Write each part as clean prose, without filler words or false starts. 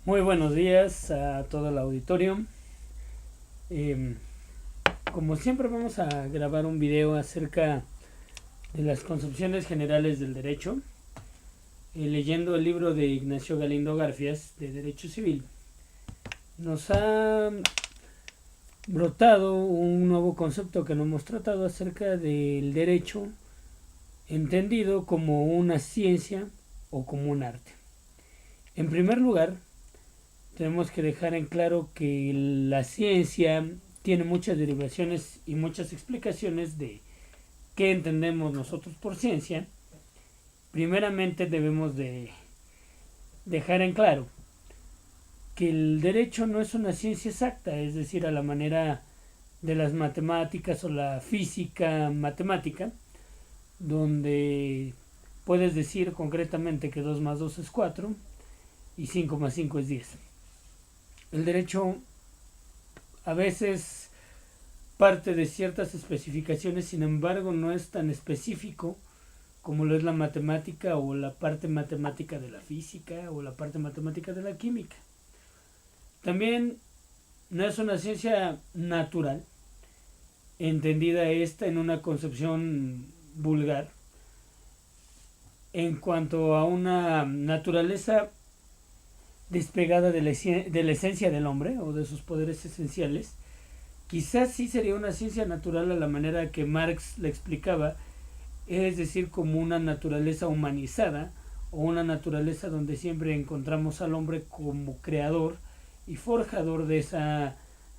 Muy buenos días a todo el auditorio. Em, Como siempre vamos a grabar un video acerca de las concepciones generales del derecho, leyendo el libro de Ignacio Galindo Garfias de Derecho Civil. Nos ha brotado un nuevo concepto que no hemos tratado acerca del derecho entendido como una ciencia o como un arte. En primer lugar, tenemos que dejar en claro que la ciencia tiene muchas derivaciones y muchas explicaciones de qué entendemos nosotros por ciencia. Primeramente debemos de dejar en claro que el derecho no es una ciencia exacta, es decir, a la manera de las matemáticas o la física matemática, donde puedes decir concretamente que 2 más 2 es 4 y 5 más 5 es 10. El derecho a veces parte de ciertas especificaciones, sin embargo no es tan específico como lo es la matemática o la parte matemática de la física o la parte matemática de la química. También no es una ciencia natural, entendida esta en una concepción vulgar, en cuanto a una naturaleza despegada de la esencia del hombre o de sus poderes esenciales. Quizás sí sería una ciencia natural a la manera que Marx le explicaba, es decir, como una naturaleza humanizada o una naturaleza donde siempre encontramos al hombre como creador y forjador de esa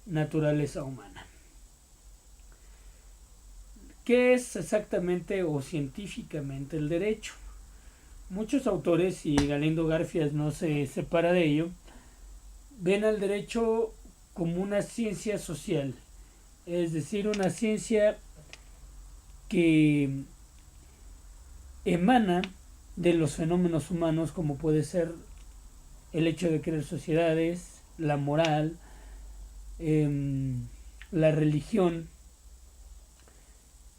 naturaleza humana. ¿Qué es exactamente o científicamente el derecho? Muchos autores, y Galindo Garfias no se separa de ello, ven al derecho como una ciencia social, es decir, una ciencia que emana de los fenómenos humanos, como puede ser el hecho de crear sociedades, la moral, la religión,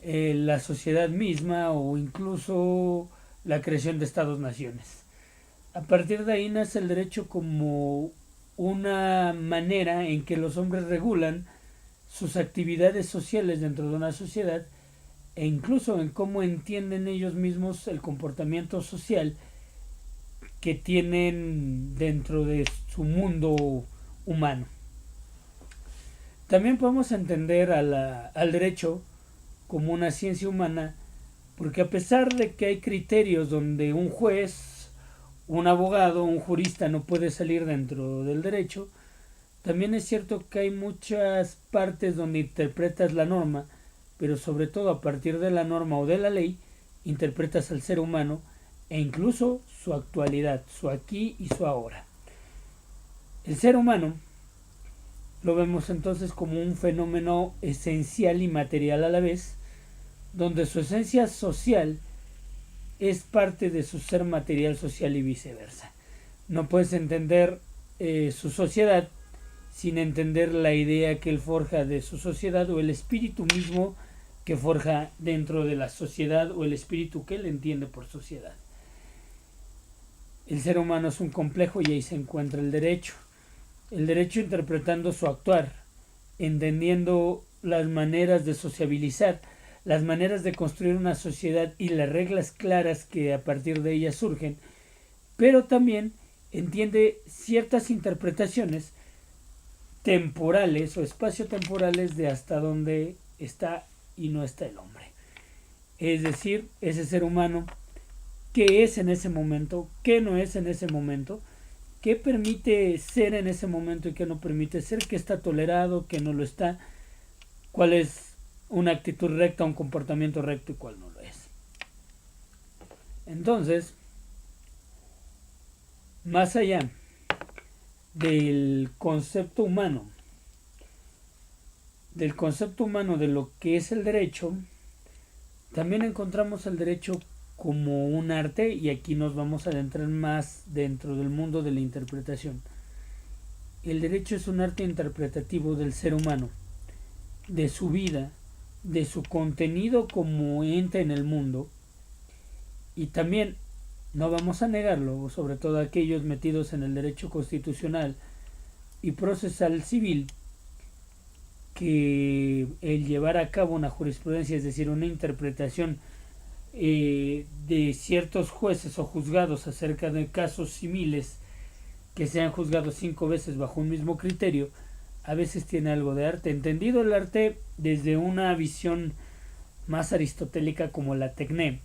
la sociedad misma o incluso la creación de estados-naciones. A partir de ahí nace el derecho como una manera en que los hombres regulan sus actividades sociales dentro de una sociedad e incluso en cómo entienden ellos mismos el comportamiento social que tienen dentro de su mundo humano. También podemos entender al derecho como una ciencia humana porque a pesar de que hay criterios donde un juez, un abogado, un jurista no puede salir dentro del derecho, también es cierto que hay muchas partes donde interpretas la norma, pero sobre todo a partir de la norma o de la ley, interpretas al ser humano e incluso su actualidad, su aquí y su ahora. El ser humano lo vemos entonces como un fenómeno esencial y material a la vez, donde su esencia social es parte de su ser material social y viceversa. No puedes entender su sociedad sin entender la idea que él forja de su sociedad o el espíritu mismo que forja dentro de la sociedad o el espíritu que él entiende por sociedad. El ser humano es un complejo y ahí se encuentra el derecho. El derecho interpretando su actuar, entendiendo las maneras de sociabilizar, las maneras de construir una sociedad y las reglas claras que a partir de ellas surgen, pero también entiende ciertas interpretaciones temporales o espaciotemporales de hasta dónde está y no está el hombre. Es decir, ese ser humano, qué es en ese momento, qué no es en ese momento, qué permite ser en ese momento y qué no permite ser, qué está tolerado, qué no lo está, cuál es una actitud recta, un comportamiento recto y cuál no lo es. Entonces, más allá del concepto humano, de lo que es el derecho, también encontramos el derecho como un arte y aquí nos vamos a adentrar más dentro del mundo de la interpretación. El derecho es un arte interpretativo del ser humano, de su vida, de su contenido como ente en el mundo y también no vamos a negarlo, sobre todo aquellos metidos en el derecho constitucional y procesal civil, que el llevar a cabo una jurisprudencia, es decir, una interpretación de ciertos jueces o juzgados acerca de casos similares que sean juzgados 5 veces bajo un mismo criterio, a veces tiene algo de arte, entendido el arte desde una visión más aristotélica como la tecné,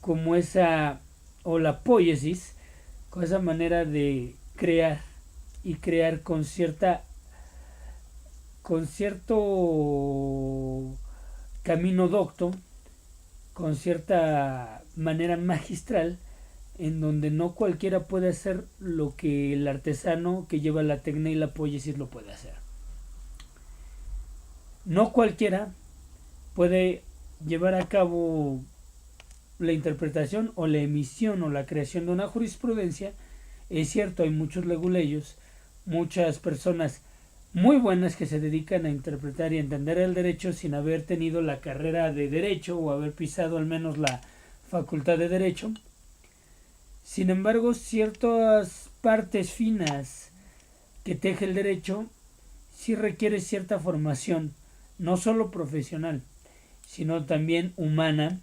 como esa, o la poiesis, con esa manera de crear y crear con cierto camino docto, con cierta manera magistral, en donde no cualquiera puede hacer lo que el artesano que lleva la tecné y la poiesis lo puede hacer. No cualquiera puede llevar a cabo la interpretación o la emisión o la creación de una jurisprudencia. Es cierto, hay muchos leguleyos, muchas personas muy buenas que se dedican a interpretar y entender el derecho sin haber tenido la carrera de derecho o haber pisado al menos la facultad de derecho. Sin embargo, ciertas partes finas que teje el derecho sí requiere cierta formación, no solo profesional, sino también humana,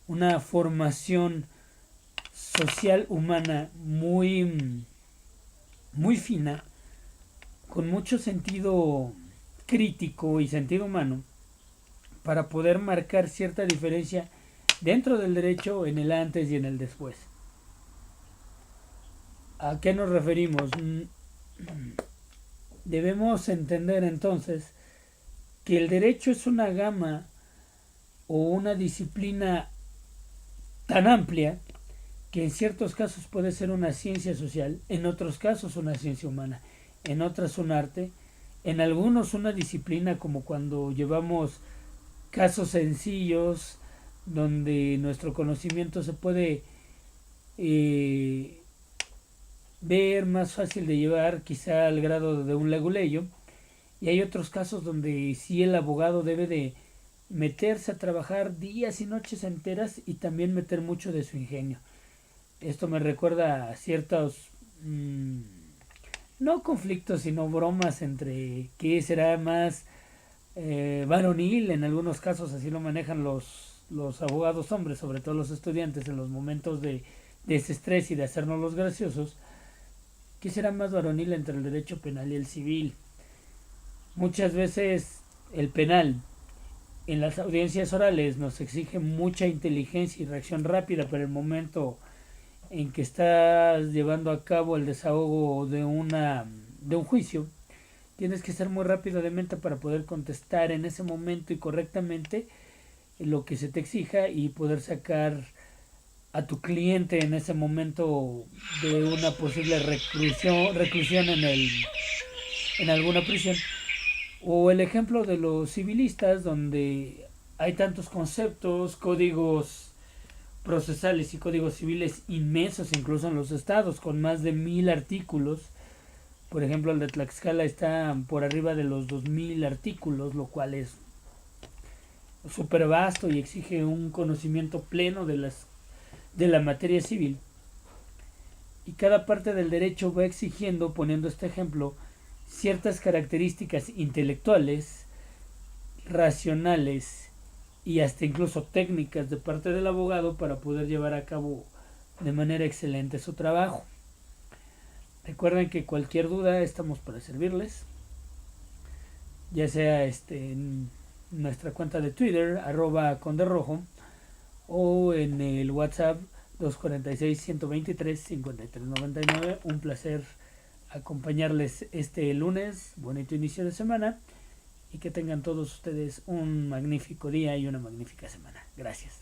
una formación social humana muy fina, con mucho sentido crítico y sentido humano, para poder marcar cierta diferencia dentro del derecho, en el antes y en el después. ¿A qué nos referimos? Debemos entender entonces que el derecho es una gama o una disciplina tan amplia que en ciertos casos puede ser una ciencia social, en otros casos una ciencia humana, en otras un arte, en algunos una disciplina, como cuando llevamos casos sencillos donde nuestro conocimiento se puede ver más fácil de llevar, quizá al grado de un leguleyo, y hay otros casos donde sí el abogado debe de meterse a trabajar días y noches enteras y también meter mucho de su ingenio. Esto me recuerda a ciertos no conflictos sino bromas entre qué será más varonil. En algunos casos así lo manejan los abogados hombres, sobre todo los estudiantes, en los momentos de desestrés y de hacernos los graciosos. ¿Qué será más varonil entre el derecho penal y el civil? Muchas veces el penal en las audiencias orales nos exige mucha inteligencia y reacción rápida para el momento en que estás llevando a cabo el desahogo de un juicio. Tienes que ser muy rápido de mente para poder contestar en ese momento y correctamente lo que se te exija y poder sacar a tu cliente en ese momento de una posible reclusión en alguna prisión. O el ejemplo de los civilistas, donde hay tantos conceptos, códigos procesales y códigos civiles inmensos, incluso en los estados, con más de 1000 artículos. Por ejemplo, el de Tlaxcala está por arriba de los 2000 artículos, lo cual es súper vasto y exige un conocimiento pleno de la materia civil. Y cada parte del derecho va exigiendo, poniendo este ejemplo, ciertas características intelectuales, racionales y hasta incluso técnicas de parte del abogado para poder llevar a cabo de manera excelente su trabajo. Recuerden que cualquier duda estamos para servirles, ya sea en nuestra cuenta de Twitter @conderrojo o en el WhatsApp 246-123-5399. Un placer acompañarles este lunes, bonito inicio de semana, y que tengan todos ustedes un magnífico día y una magnífica semana. Gracias.